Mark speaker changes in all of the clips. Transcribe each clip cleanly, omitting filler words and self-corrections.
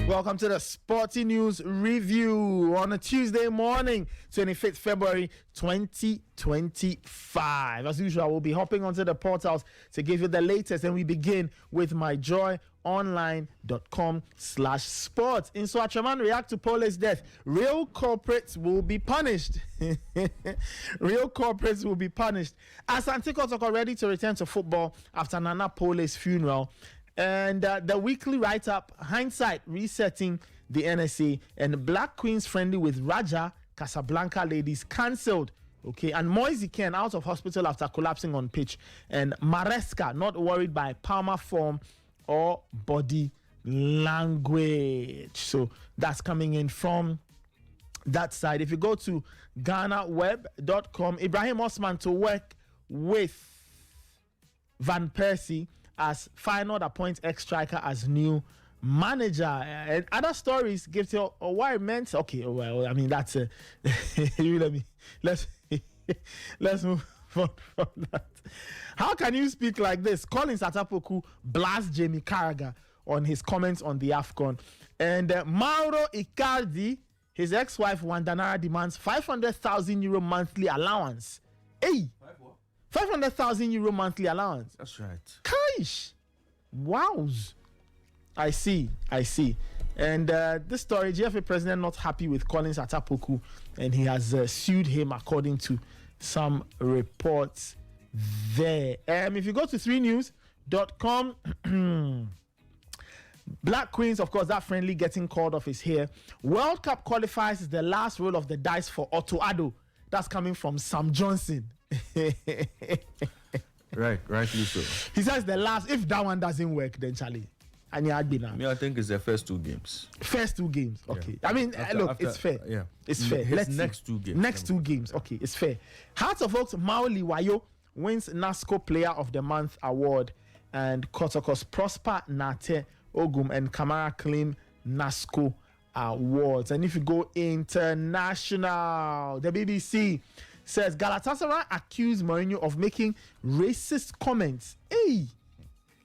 Speaker 1: Welcome to the Sporty News Review on a Tuesday morning, 25th February 2025. As usual, we'll be hopping onto the portals to give you the latest, and we begin with myjoyonline.com/sport. In Swatraman, react to Pole's death. Real culprits will be punished. Real culprits will be punished. Asante Kotoko ready to return to football after Nana Pole's funeral. And the weekly write-up, hindsight, resetting the NSA, and Black Queens friendly with Raja Casablanca ladies cancelled. Okay, and Moise Ken out of hospital after collapsing on pitch, and Maresca not worried by Palmer form or body language. So that's coming in from that side. If you go to GhanaWeb.com, Ibrahim Osman to work with Van Persie as Feyenoord appoints ex-striker as new manager. And other stories give you why it meant. Okay, well, I mean that's let's move on from that. How can you speak like this? Collins Atapoku blasts Jamie Carragher on his comments on the AFCON. And Mauro Icardi, his ex-wife Wandanara, demands €500,000 monthly allowance. Hey, 500,000 euro monthly allowance.
Speaker 2: That's right.
Speaker 1: Kaish. Wows. I see. And this story, GFA president not happy with Collins Atapoku, and he has sued him according to some reports there. If you go to 3news.com, Black Queens, of course, that friendly getting called off is here. World Cup qualifies is the last roll of the dice for Otto Addo. That's coming from Sam Johnson.
Speaker 2: Rightly so.
Speaker 1: He says the last, if that one doesn't work, then Charlie. And I
Speaker 2: think it's the first two games.
Speaker 1: Okay.
Speaker 2: Yeah.
Speaker 1: I mean, look, it's fair.
Speaker 2: Yeah.
Speaker 1: It's fair.
Speaker 2: His next two games.
Speaker 1: Okay, it's fair. Hearts of Oaks, Maoli Wayo wins NASCO Player of the Month award, and Kotoko's Prosper Nate Ogum and Kamara claim NASCO awards. And if you go international, the BBC says Galatasaray accused Mourinho of making racist comments. Hey,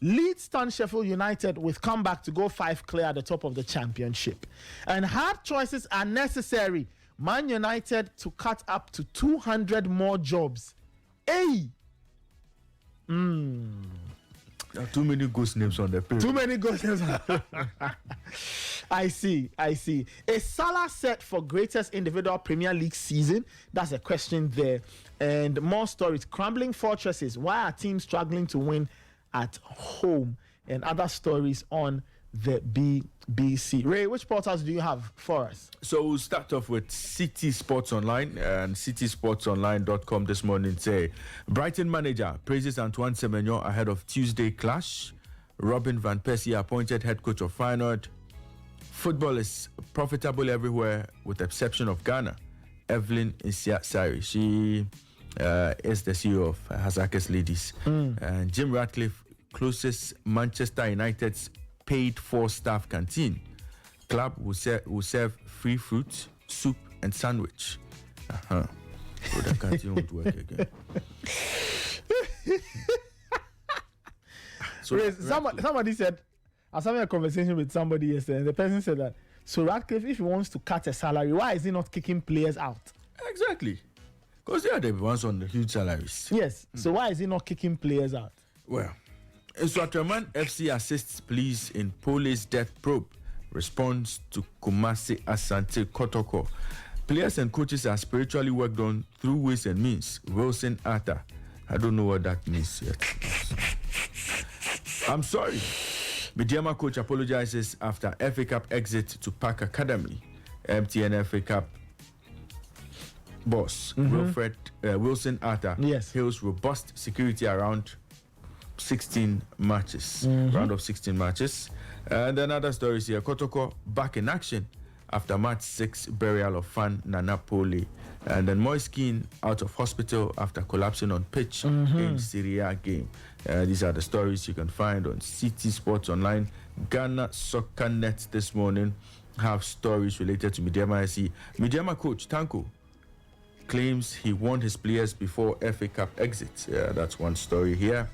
Speaker 1: Leeds stunned Sheffield United with comeback to go 5 clear at the top of the championship. And hard choices are necessary. Man United to cut up to 200 more jobs. Hey!
Speaker 2: There are too many ghost names on the page.
Speaker 1: I see. Is Salah set for greatest individual Premier League season? That's a question there. And more stories. Crumbling fortresses. Why are teams struggling to win at home? And other stories on the BBC. Ray, which portals do you have for us?
Speaker 2: So we'll start off with City Sports Online, and citysportsonline.com this morning say Brighton manager praises Antoine Semenyo ahead of Tuesday clash. Robin Van Persie appointed head coach of Feyenoord. Football is profitable everywhere with the exception of Ghana. Evelyn Isiasari, she is the CEO of Hazakis Ladies. And Jim Ratcliffe closes Manchester United's paid-for staff canteen. Club will serve free fruit, soup, and sandwich. So the canteen won't work again.
Speaker 1: So somebody said, I was having a conversation with somebody yesterday, and the person said that, so Ratcliffe, if he wants to cut a salary, why is he not kicking players out?
Speaker 2: Exactly. Because they are the ones on the huge salaries.
Speaker 1: Yes. So why is he not kicking players out?
Speaker 2: Well, Swatraman FC assists police in police death probe. Response to Kumasi Asante Kotoko. Players and coaches are spiritually worked on through ways and means. Wilson Atta. I don't know what that means yet. I'm sorry. Midiama coach apologizes after FA Cup exit to Park Academy. MTN FA Cup boss Wilson Atta hails robust security around 16 matches. Round of 16 matches. And another story is here. Kotoko back in action after match 6 burial of fan Nana Pole. And then Moise Keane out of hospital after collapsing on pitch in Syria game. These are the stories you can find on City Sports Online. Ghana Soccer Net this morning have stories related to Midiama SC. Midiama coach Tanko claims he warned his players before FA Cup exit. That's one story here.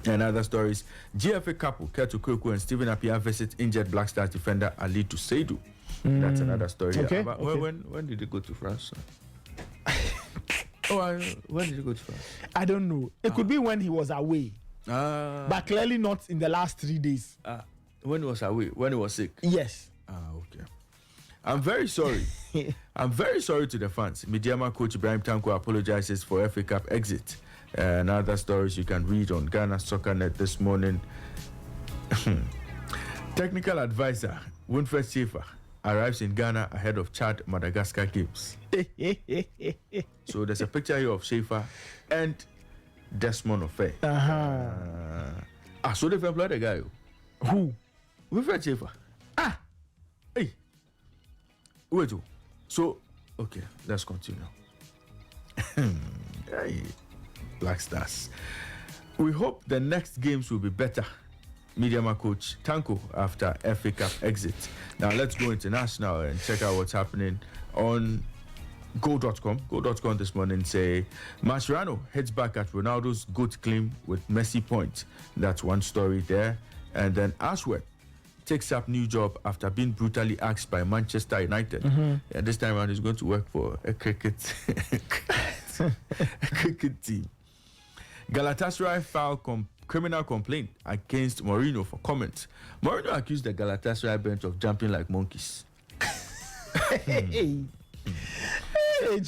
Speaker 2: And other stories, GFA couple Ketu Kweku and Stephen Appiah visit injured Black Stars defender Ali Tuseidu. That's another story.
Speaker 1: Okay,
Speaker 2: But when did they go to France? When did he go to France?
Speaker 1: I don't know. It could be when he was away, but clearly not in the last 3 days.
Speaker 2: When he was away, when he was sick.
Speaker 1: Yes.
Speaker 2: Okay. I'm very sorry. I'm very sorry to the fans. Midiama coach Ibrahim Tanko apologizes for FA Cup exit. And other stories you can read on Ghana Soccer Net this morning. Technical advisor Winfred Schaefer arrives in Ghana ahead of Chad Madagascar games. So there's a picture here of Schaefer and Desmond Ofe. So they've employed a guy.
Speaker 1: Who?
Speaker 2: Winfred Schaefer. Hey. Wait. So, okay, let's continue. Hey. Black Stars. We hope the next games will be better. Mediama coach Tanko after FA Cup exit. Now let's go international and check out what's happening on Go.com. Go.com this morning say Mascherano heads back at Ronaldo's GOAT claim with Messi point. That's one story there. And then Ashworth takes up new job after being brutally axed by Manchester United. And this time around he's going to work for a cricket team. Galatasaray filed criminal complaint against Mourinho for comment. Mourinho accused the Galatasaray bench of jumping like monkeys.
Speaker 1: Hey,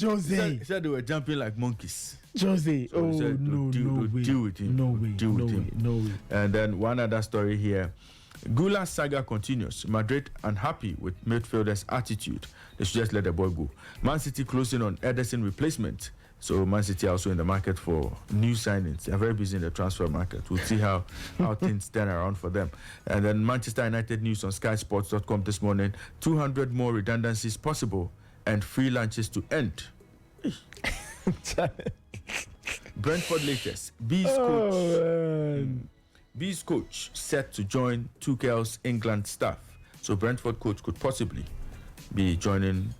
Speaker 1: Jose.
Speaker 2: He said they were jumping like monkeys.
Speaker 1: Jose.
Speaker 2: So he said,
Speaker 1: no way.
Speaker 2: Deal with him.
Speaker 1: No way.
Speaker 2: And then one other story here. Gula saga continues. Madrid unhappy with midfielders' attitude. They should just let the boy go. Man City closing on Ederson replacement. So Man City also in the market for new signings. They're very busy in the transfer market. We'll see how things turn around for them. And then Manchester United news on SkySports.com this morning. 200 more redundancies possible and free lunches to end. Brentford latest. B's coach set to join Tuchel's England staff. So Brentford coach could possibly be joining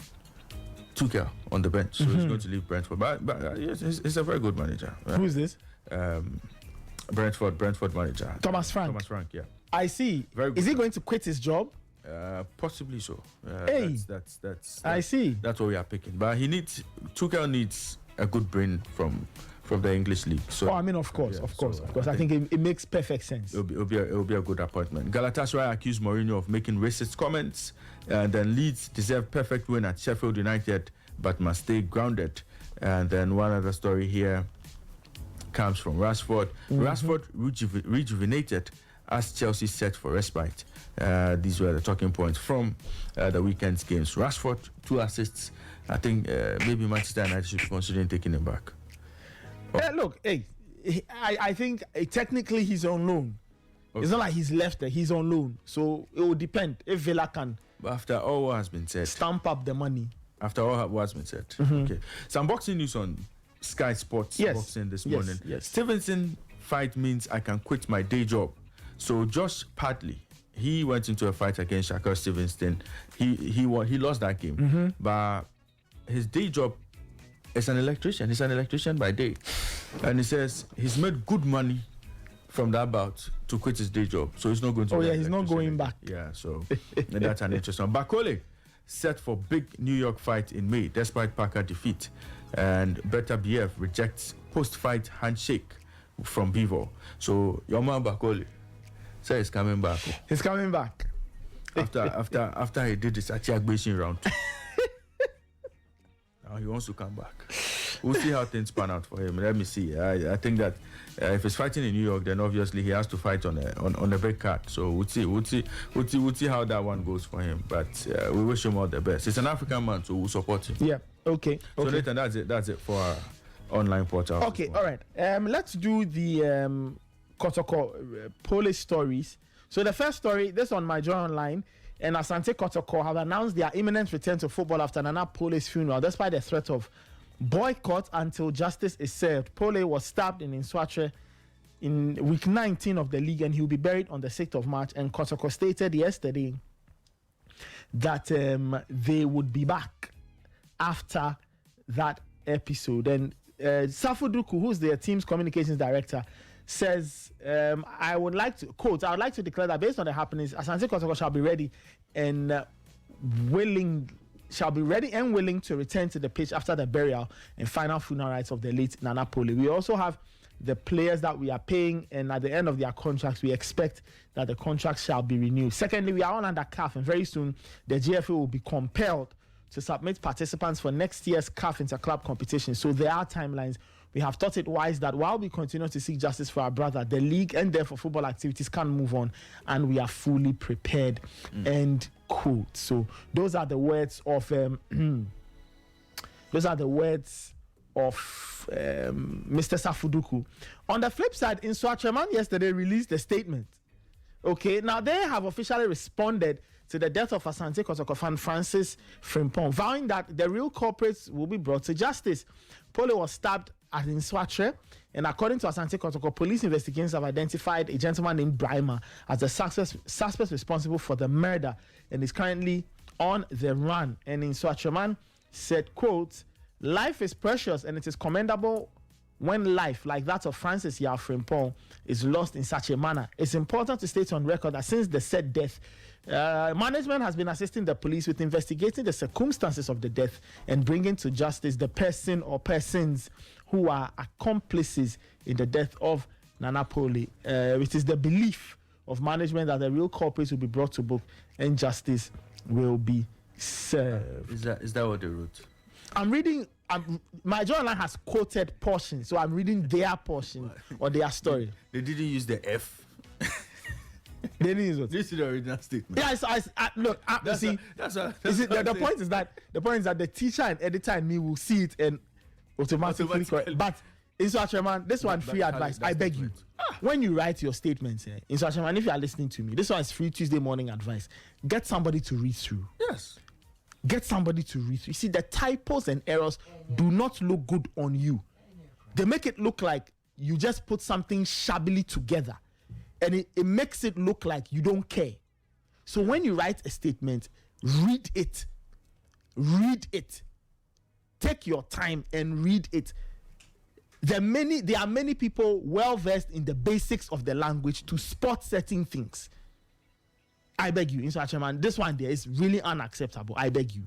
Speaker 2: Tuchel on the bench, so he's going to leave Brentford. But yes, he's a very good manager.
Speaker 1: Who is this?
Speaker 2: Brentford manager.
Speaker 1: Thomas Frank, yeah. I see. Is he going to quit his job?
Speaker 2: Possibly so. That's
Speaker 1: I see.
Speaker 2: That's what we are picking. But Tuchel needs a good brain from the English league. So, of course. I think it makes perfect sense. It'll be a good appointment. Galatasaray accused Mourinho of making racist comments, and then Leeds deserve perfect win at Sheffield United, but must stay grounded. And then one other story here comes from Rashford. Rashford rejuvenated as Chelsea set for respite. These were the talking points from the weekend's games. Rashford, 2 assists. I think maybe Manchester United should be considering taking him back.
Speaker 1: I think technically he's on loan. Okay. It's not like he's left there. He's on loan. So it will depend if Villa can.
Speaker 2: But after all what has been said.
Speaker 1: Stamp up the money.
Speaker 2: After all what has been said. Okay. Some boxing news on Sky Sports boxing this morning.
Speaker 1: Yes.
Speaker 2: Stevenson fight means I can quit my day job. So Josh Padley, he went into a fight against Shakur Stevenson. He lost that game. But his day job is an electrician. He's an electrician by day. And he says he's made good money from that bout to quit his day job. So he's not going to.
Speaker 1: He's not going back.
Speaker 2: Yeah, so that's an interesting one. Bakole set for big New York fight in May despite Parker defeat. And Beta BF rejects post-fight handshake from Bevo. So your man Bakole says he's coming back.
Speaker 1: He's coming back.
Speaker 2: After he did this Achiagbation round. Now he wants to come back. We'll see how things pan out for him. Let me see. I think that if he's fighting in New York, then obviously he has to fight on a big card. So we'll see how that one goes for him. But we wish him all the best. He's an African man, so we'll support him.
Speaker 1: Yeah. Okay.
Speaker 2: So Nathan, that's it for our online portal.
Speaker 1: Okay. All right. Let's do the Kotoko Polish stories. So the first story, this on My Joy Online. And Asante Kotoko have announced their imminent return to football after Nana Pole's funeral, despite the threat of boycott until justice is served. Pole was stabbed in Nswatre in week 19 of the league, and he will be buried on the 6th of March. And Kotoko stated yesterday that they would be back after that episode. And Safu Duku, who's their team's communications director, says, I would like to declare that based on the happenings, Asante Kotoko shall be ready and willing to return to the pitch after the burial and final funeral rites of the late Nana Poli. We also have the players that we are paying, and at the end of their contracts, we expect that the contracts shall be renewed. Secondly, we are all under CAF, and very soon the GFA will be compelled to submit participants for next year's CAF Interclub competition. So there are timelines. We have thought it wise that while we continue to seek justice for our brother, the league and therefore football activities can move on, and we are fully prepared. End quote. So those are the words of Mr. Safuduku. On the flip side, Insua yesterday released a statement. Okay, now they have officially responded to the death of Asante Kotoko fan Francis Frimpong, vowing that the real culprits will be brought to justice. Pole was stabbed at Inswatre, and according to Asante Kotoko, police investigations have identified a gentleman named Brima as the suspect responsible for the murder and is currently on the run. And Inswatre said, quote, "Life is precious and it is commendable when life like that of Francis Yao Frimpong is lost in such a manner. It's important to state on record that since the said death, management has been assisting the police with investigating the circumstances of the death and bringing to justice the person or persons who are accomplices in the death of Nana Poli. It is the belief of management that the real culprits will be brought to book and justice will be served."
Speaker 2: Is that what they wrote?
Speaker 1: I'm reading. My journal has quoted portions, so I'm reading their portion or their story.
Speaker 2: They didn't use the F.
Speaker 1: They didn't use what?
Speaker 2: This is the original statement.
Speaker 1: Yes, look. The point is that the teacher and editor and me will see it and automatically correct. But Insuacheman, this one free advice. I beg you. When you write your statements, Insuacheman, if you are listening to me, this one is free Tuesday morning advice. Get somebody to read through.
Speaker 2: Yes.
Speaker 1: Get somebody to read through. You see, the typos and errors do not look good on you. They make it look like you just put something shabbily together, and it makes it look like you don't care. So when you write a statement, read it. Read it. Take your time and read it. There are many people well versed in the basics of the language to spot certain things. I beg you, Insuacheman, this one there is really unacceptable. I beg you.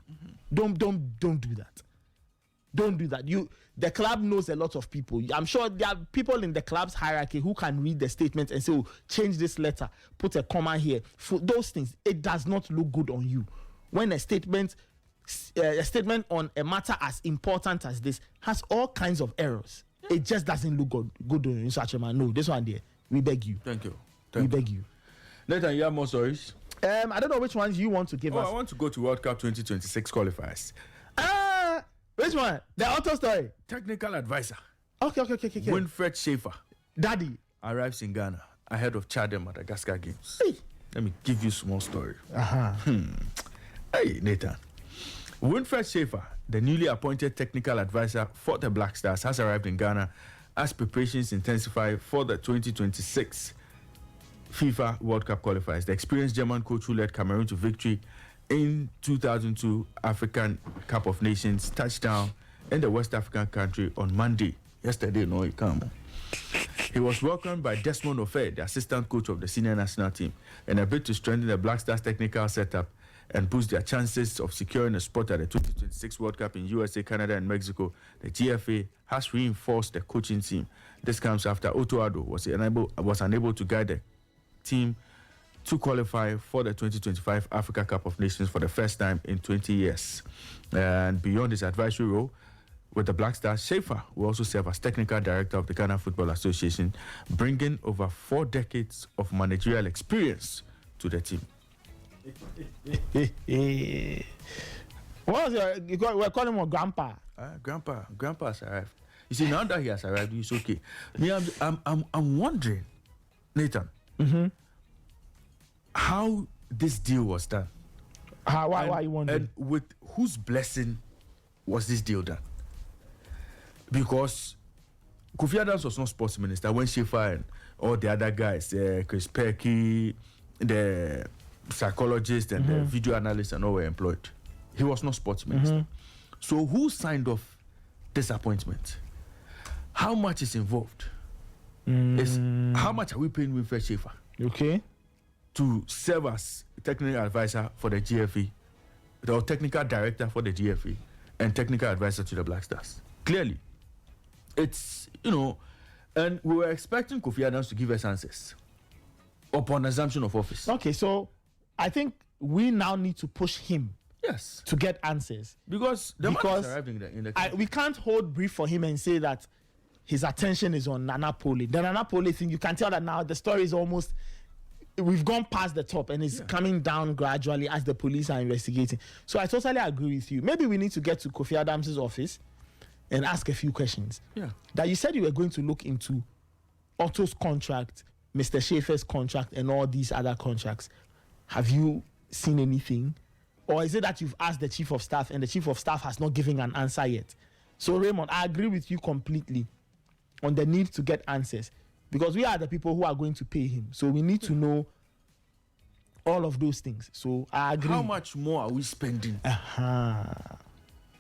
Speaker 1: Don't do that. Don't do that. The club knows a lot of people. I'm sure there are people in the club's hierarchy who can read the statement and say, "Oh, change this letter, put a comma here." For those things, it does not look good on you. When a statement on a matter as important as this has all kinds of errors, it just doesn't look good on you, Insuacheman. No, this one there, we beg you.
Speaker 2: Thank you.
Speaker 1: We beg you.
Speaker 2: Nathan, you have more stories?
Speaker 1: I don't know which ones you want to give us.
Speaker 2: I want to go to World Cup 2026 qualifiers.
Speaker 1: Which one? The auto story.
Speaker 2: Technical advisor.
Speaker 1: Okay.
Speaker 2: Winfred Schaefer
Speaker 1: Daddy
Speaker 2: arrives in Ghana ahead of Chad and Madagascar games.
Speaker 1: Hey.
Speaker 2: Let me give you a small story.
Speaker 1: Uh-huh.
Speaker 2: Hey, Nathan. Winfred Schaefer, the newly appointed technical advisor for the Black Stars, has arrived in Ghana as preparations intensify for the 2026 FIFA World Cup qualifiers. The experienced German coach who led Cameroon to victory in 2002 African Cup of Nations touched down in the West African country on Monday. Yesterday, no, he came. He was welcomed by Desmond Ofe, the assistant coach of the senior national team, in a bid to strengthen the Black Stars technical setup and boost their chances of securing a spot at the 2026 World Cup in USA, Canada, and Mexico. The GFA has reinforced the coaching team. This comes after Otto Addo was unable to guide the team to qualify for the 2025 Africa Cup of Nations for the first time in 20 years. And beyond his advisory role with the Black Stars, Schaefer will also serve as technical director of the Ghana Football Association, bringing over 4 decades of managerial experience to the team.
Speaker 1: What was we're calling him Grandpa?
Speaker 2: Grandpa has arrived. You see, now that he has arrived, it's okay. Me, I'm wondering, Nathan, how this deal was done.
Speaker 1: Why are you wondering?
Speaker 2: And with whose blessing was this deal done? Because Kofi Adams was not sports minister when Schaefer and all the other guys, Chris Perky, the psychologist and the video analyst and all were employed. He was not sports minister. So who signed off this appointment? How much is involved? is how much are we paying Winfred Schaefer
Speaker 1: Okay.
Speaker 2: to serve as technical advisor for the GFA, or technical director for the GFA, and technical advisor to the Black Stars? Clearly, it's, and we were expecting Kofi Adams to give us answers upon assumption of office.
Speaker 1: Okay, so I think we now need to push him
Speaker 2: Yes,
Speaker 1: to get answers.
Speaker 2: because the man is arriving in the camp.
Speaker 1: We can't hold brief for him and say that his attention is on Nana Pole. The Nana Pole thing, you can tell that now the story is almost, we've gone past the top and it's coming down gradually as the police are investigating. So I totally agree with you. Maybe we need to get to Kofi Adams' office and ask a few questions.
Speaker 2: Yeah.
Speaker 1: That you said you were going to look into Otto's contract, Mr. Schaefer's contract, and all these other contracts. Have you seen anything? Or is it that you've asked the chief of staff and the chief of staff has not given an answer yet? So Raymond, I agree with you completely on the need to get answers, because we are the people who are going to pay him. So we need to know all of those things. So I agree.
Speaker 2: How much more are we spending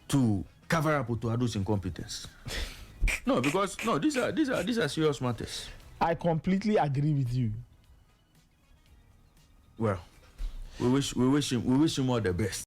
Speaker 2: to cover up Otuado's incompetence? No, because these are serious matters.
Speaker 1: I completely agree with you.
Speaker 2: Well, we wish him all the best.